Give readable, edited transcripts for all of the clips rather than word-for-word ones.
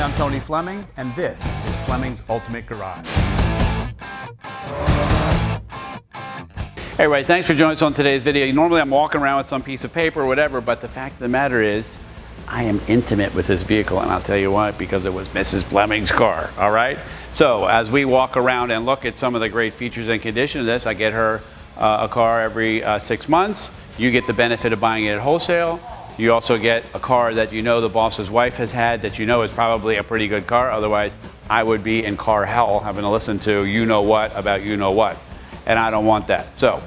I'm Tony Fleming, and this is Fleming's Ultimate Garage. Hey, everybody, thanks for joining us on today's video. Normally I'm walking around with some piece of paper or whatever, but the fact of the matter is, I am intimate with this vehicle, and I'll tell you why, because it was Mrs. Fleming's car, all right? So as we walk around and look at some of the great features and condition of this, I get her a car every 6 months. You get the benefit of buying it at wholesale. You also get a car that you know the boss's wife has had that you know is probably a pretty good car. Otherwise, I would be in car hell having to listen to you know what about you know what. And I don't want that. So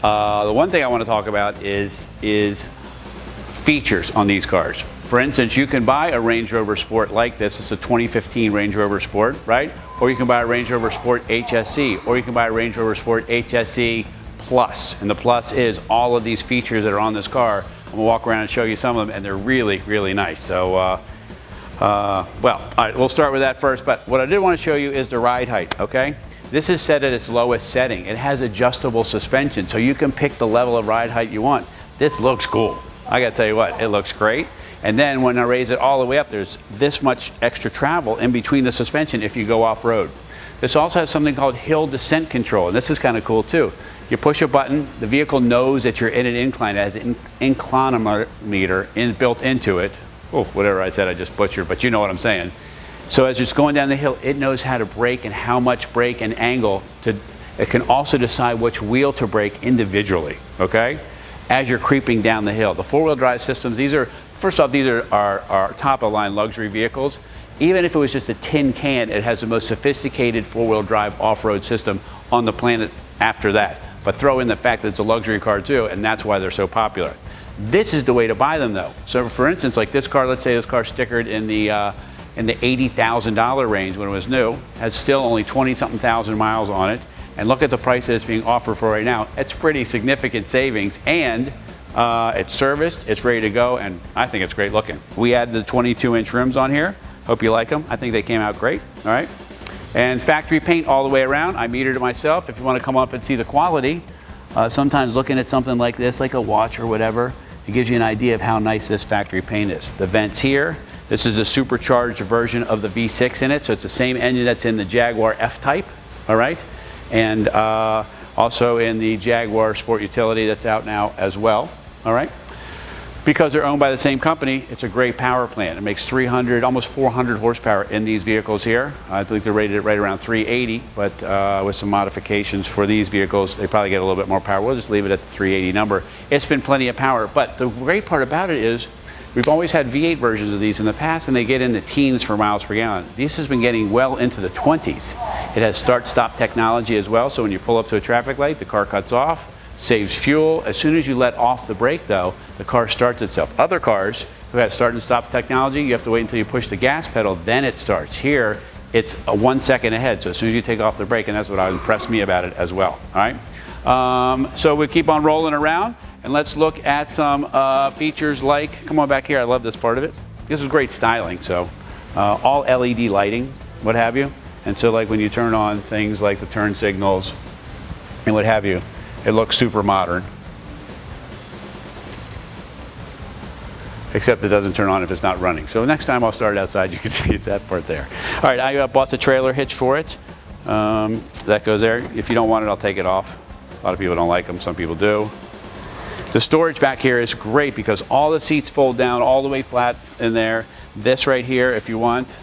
the one thing I want to talk about is features on these cars. For instance, you can buy a Range Rover Sport like this. It's a 2015 Range Rover Sport, right? Or you can buy a Range Rover Sport HSE, or you can buy a Range Rover Sport HSE Plus. And the Plus is all of these features that are on this car. I'm gonna walk around and show you some of them, and they're really, really nice. So, well, all right, we'll start with that first. But what I did want to show you is the ride height, okay? This is set at its lowest setting. It has adjustable suspension, so you can pick the level of ride height you want. This looks cool. I gotta tell you what, it looks great. And then when I raise it all the way up, there's this much extra travel in between the suspension if you go off-road. This also has something called hill descent control, and this is kind of cool too. You push a button, the vehicle knows that you're in an incline. It has an inclinometer built into it. Oh, whatever I said, I just butchered, but you know what I'm saying. So as it's going down the hill, it knows how to brake and how much brake and angle. It can also decide which wheel to brake individually, okay? As you're creeping down the hill. The four-wheel drive systems, first off, these are our top-of-the-line luxury vehicles. Even if it was just a tin can, it has the most sophisticated four-wheel drive off-road system on the planet after that. But throw in the fact that it's a luxury car too, and that's why they're so popular. This is the way to buy them though. So for instance, like this car, let's say this car stickered in the $80,000 range when it was new, has still only 20-something thousand miles on it, and look at the price that it's being offered for right now. It's pretty significant savings, and it's serviced, it's ready to go, and I think it's great looking. We added the 22-inch rims on here. Hope you like them. I think they came out great, all right? And factory paint all the way around. I metered it myself. If you want to come up and see the quality, sometimes looking at something like this, like a watch or whatever, it gives you an idea of how nice this factory paint is. The vents here, this is a supercharged version of the V6 in it, so it's the same engine that's in the Jaguar F-Type, all right? And also in the Jaguar Sport Utility that's out now as well, all right? Because they're owned by the same company, it's a great power plant. It makes 300, almost 400 horsepower in these vehicles here. I believe they're rated right around 380, but with some modifications for these vehicles, they probably get a little bit more power. We'll just leave it at the 380 number. It's been plenty of power, but the great part about it is we've always had V8 versions of these in the past, and they get in the teens for miles per gallon. This has been getting well into the 20s. It has start-stop technology as well, so when you pull up to a traffic light, the car cuts off, saves fuel. As soon as you let off the brake though, the car starts itself. Other cars who have start and stop technology, you have to wait until you push the gas pedal, then it starts. Here, it's 1 second ahead, so as soon as you take off the brake, and that's what impressed me about it as well, all right? So we keep on rolling around, and let's look at some features like, come on back here, I love this part of it. This is great styling, so all LED lighting, what have you. And so like when you turn on things like the turn signals and what have you, it looks super modern. Except it doesn't turn on if it's not running. So next time I'll start it outside, you can see it's that part there. All right, I bought the trailer hitch for it. That goes there. If you don't want it, I'll take it off. A lot of people don't like them, some people do. The storage back here is great because all the seats fold down all the way flat in there. This right here, if you want,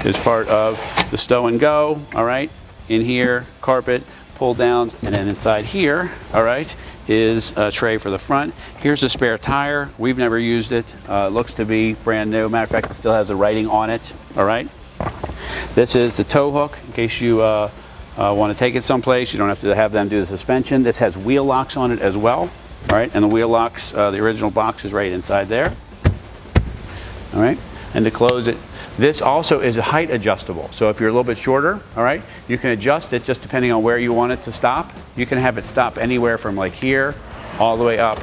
is part of the stow and go, all right? In here, carpet, pull downs, and then inside here, all right, is a tray for the front. Here's a spare tire. We've never used it. Looks to be brand new. Matter of fact, it still has the writing on it, all right? This is the tow hook in case you want to take it someplace. You don't have to have them do the suspension. This has wheel locks on it as well, all right? And the wheel locks, the original box is right inside there, all right? And to close it, this also is height adjustable. So if you're a little bit shorter, all right, you can adjust it just depending on where you want it to stop. You can have it stop anywhere from like here all the way up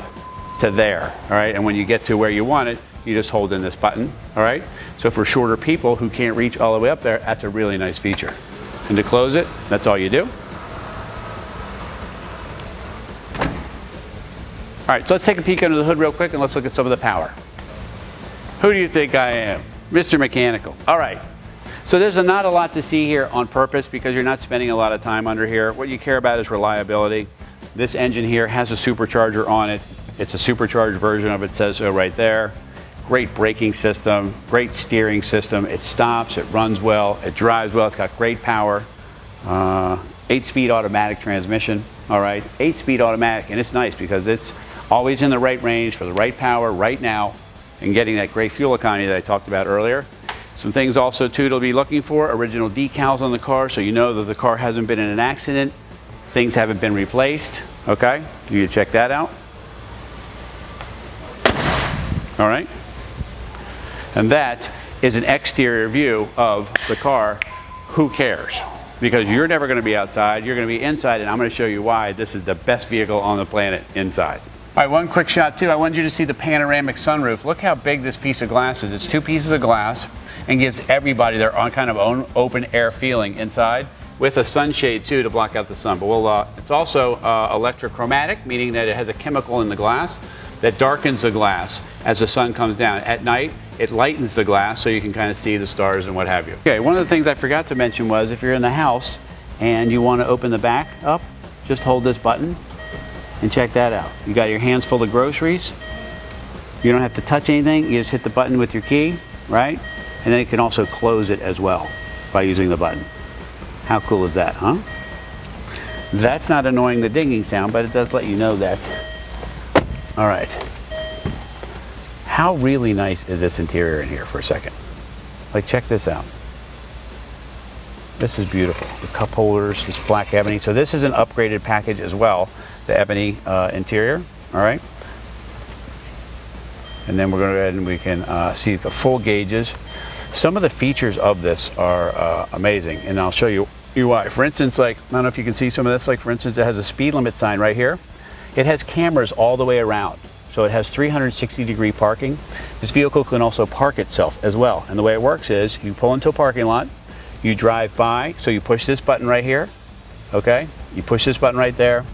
to there, all right? And when you get to where you want it, you just hold in this button, all right? So for shorter people who can't reach all the way up there, that's a really nice feature. And to close it, that's all you do. All right, so let's take a peek under the hood real quick and let's look at some of the power. Who do you think I am? Mr. Mechanical. All right. So there's not a lot to see here on purpose because you're not spending a lot of time under here. What you care about is reliability. This engine here has a supercharger on it. It's a supercharged version of it, says so right there. Great braking system, great steering system. It stops, it runs well, it drives well, it's got great power. 8-speed automatic transmission, all right? 8-speed automatic, and it's nice because it's always in the right range for the right power right now and getting that great fuel economy that I talked about earlier. Some things also too to be looking for, original decals on the car so you know that the car hasn't been in an accident, things haven't been replaced, okay? You can check that out. All right? And that is an exterior view of the car. Who cares? Because you're never going to be outside, you're going to be inside, and I'm going to show you why this is the best vehicle on the planet inside. All right, one quick shot too. I wanted you to see the panoramic sunroof. Look how big this piece of glass is. It's 2 pieces of glass and gives everybody their own kind of own open air feeling inside with a sunshade too to block out the sun. But it's also electrochromatic, meaning that it has a chemical in the glass that darkens the glass as the sun comes down. At night, it lightens the glass so you can kind of see the stars and what have you. Okay, one of the things I forgot to mention was if you're in the house and you want to open the back up, just hold this button and check that out. You got your hands full of groceries. You don't have to touch anything. You just hit the button with your key, right? And then you can also close it as well by using the button. How cool is that, huh? That's not annoying the dinging sound, but it does let you know that. All right. How really nice is this interior in here for a second? Like, check this out. This is beautiful. The cup holders, this black ebony. So this is an upgraded package as well, the ebony interior, all right? And then we're going to go ahead and we can see the full gauges. Some of the features of this are amazing, and I'll show you why. For instance, like, I don't know if you can see some of this, like for instance, it has a speed limit sign right here. It has cameras all the way around. So it has 360-degree parking. This vehicle can also park itself as well. And the way it works is you pull into a parking lot, you drive by, so you push this button right here, okay? You push this button right there.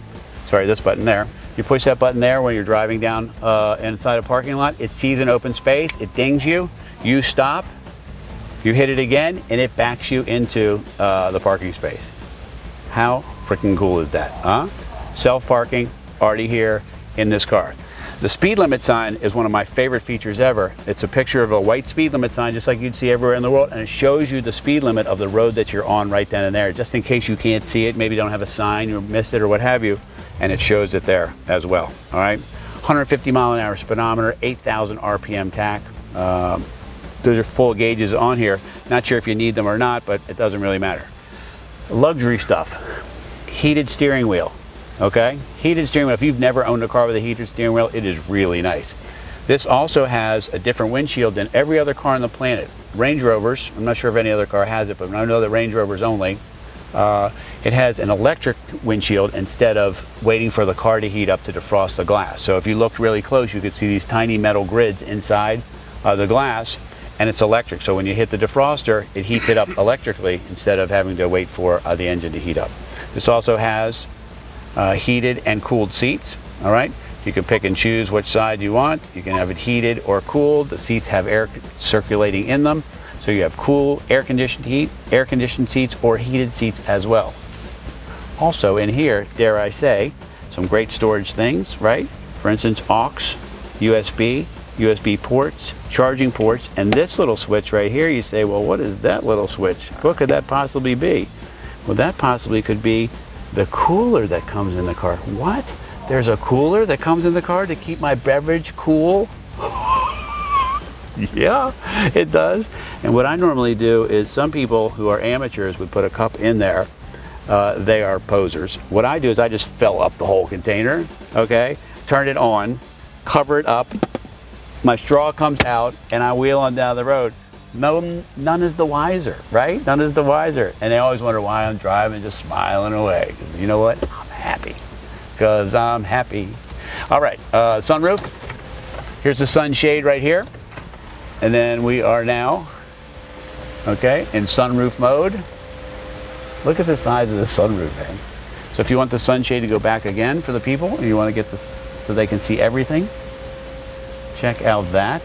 Sorry, this button there. You push that button there when you're driving down inside a parking lot. It sees an open space, it dings you, you stop, you hit it again, and it backs you into the parking space. How freaking cool is that, huh? Self-parking, already here in this car. The speed limit sign is one of my favorite features ever. It's a picture of a white speed limit sign just like you'd see everywhere in the world, and it shows you the speed limit of the road that you're on right then and there, just in case you can't see it, maybe don't have a sign or missed it or what have you, and it shows it there as well, all right? 150 mile an hour speedometer, 8,000 RPM tach. Those are full gauges on here. Not sure if you need them or not, but it doesn't really matter. Luxury stuff, heated steering wheel. Okay, heated steering wheel. If you've never owned a car with a heated steering wheel, it is really nice. This also has a different windshield than every other car on the planet. Range Rovers, I'm not sure if any other car has it, but I know that Range Rovers only. It has an electric windshield instead of waiting for the car to heat up to defrost the glass. So if you looked really close, you could see these tiny metal grids inside the glass, and it's electric. So when you hit the defroster, it heats it up electrically instead of having to wait for the engine to heat up. This also has heated and cooled seats, all right? You can pick and choose which side you want. You can have it heated or cooled. The seats have air circulating in them. So you have cool, air-conditioned seats or heated seats as well. Also in here, dare I say, some great storage things, right? For instance, aux, USB ports, charging ports, and this little switch right here, you say, well, what is that little switch? What could that possibly be? Well, that possibly could be the cooler that comes in the car. What? There's a cooler that comes in the car to keep my beverage cool? Yeah, it does. And what I normally do is some people who are amateurs would put a cup in there. They are posers. What I do is I just fill up the whole container, okay? Turn it on, cover it up. My straw comes out and I wheel on down the road. None is the wiser, right? None is the wiser. And they always wonder why I'm driving, just smiling away. Because you know what? I'm happy. Because I'm happy. All right, sunroof. Here's the sunshade right here. And then we are now, okay, in sunroof mode. Look at the size of the sunroof, man. So if you want the sunshade to go back again for the people, and you want to get this so they can see everything, check out that.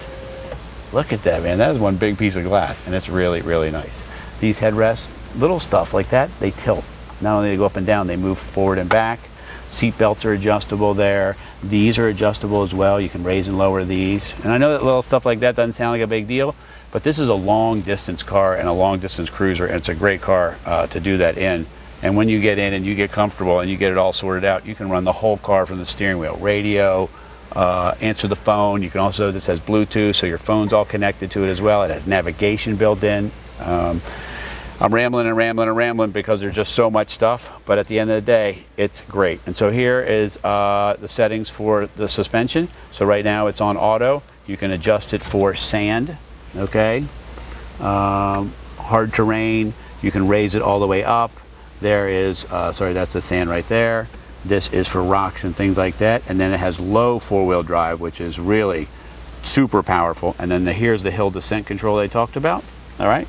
Look at that, man. That is one big piece of glass, and it's really, really nice. These headrests, little stuff like that, they tilt. Not only they go up and down, they move forward and back. Seat belts are adjustable there. These are adjustable as well. You can raise and lower these. And I know that little stuff like that doesn't sound like a big deal, but this is a long distance car and a long distance cruiser, and it's a great car to do that in. And when you get in and you get comfortable and you get it all sorted out, you can run the whole car from the steering wheel. Radio, answer the phone. You can also, this has Bluetooth, so your phone's all connected to it as well. It has navigation built in. I'm rambling and rambling and rambling because there's just so much stuff, but at the end of the day, it's great. And so here is the settings for the suspension. So right now it's on auto. You can adjust it for sand, okay? Hard terrain, you can raise it all the way up. There is, sorry, that's the sand right there. This is for rocks and things like that. And then it has low four-wheel drive, which is really super powerful. And then here's the hill descent control they talked about, all right?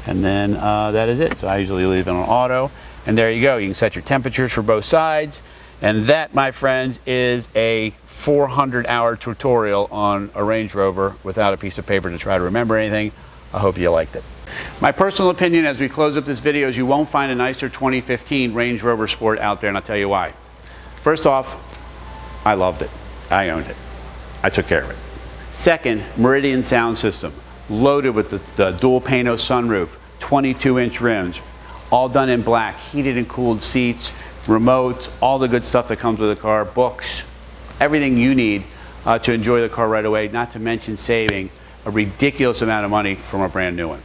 And then that is it. So I usually leave it on auto. And there you go. You can set your temperatures for both sides. And that, my friends, is a 400-hour tutorial on a Range Rover without a piece of paper to try to remember anything. I hope you liked it. My personal opinion as we close up this video is you won't find a nicer 2015 Range Rover Sport out there, and I'll tell you why. First off, I loved it. I owned it. I took care of it. Second, Meridian sound system. Loaded with the dual pano sunroof, 22-inch rims, all done in black, heated and cooled seats, remotes, all the good stuff that comes with a car, books, everything you need to enjoy the car right away, not to mention saving a ridiculous amount of money from a brand new one.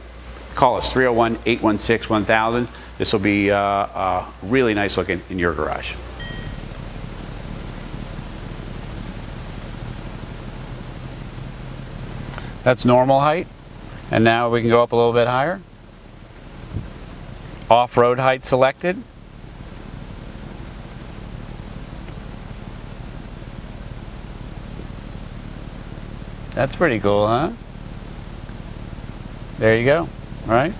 Call us, 301-816-1000. This will be really nice looking in your garage. That's normal height. And now we can go up a little bit higher. Off-road height selected. That's pretty cool, huh? There you go, all right?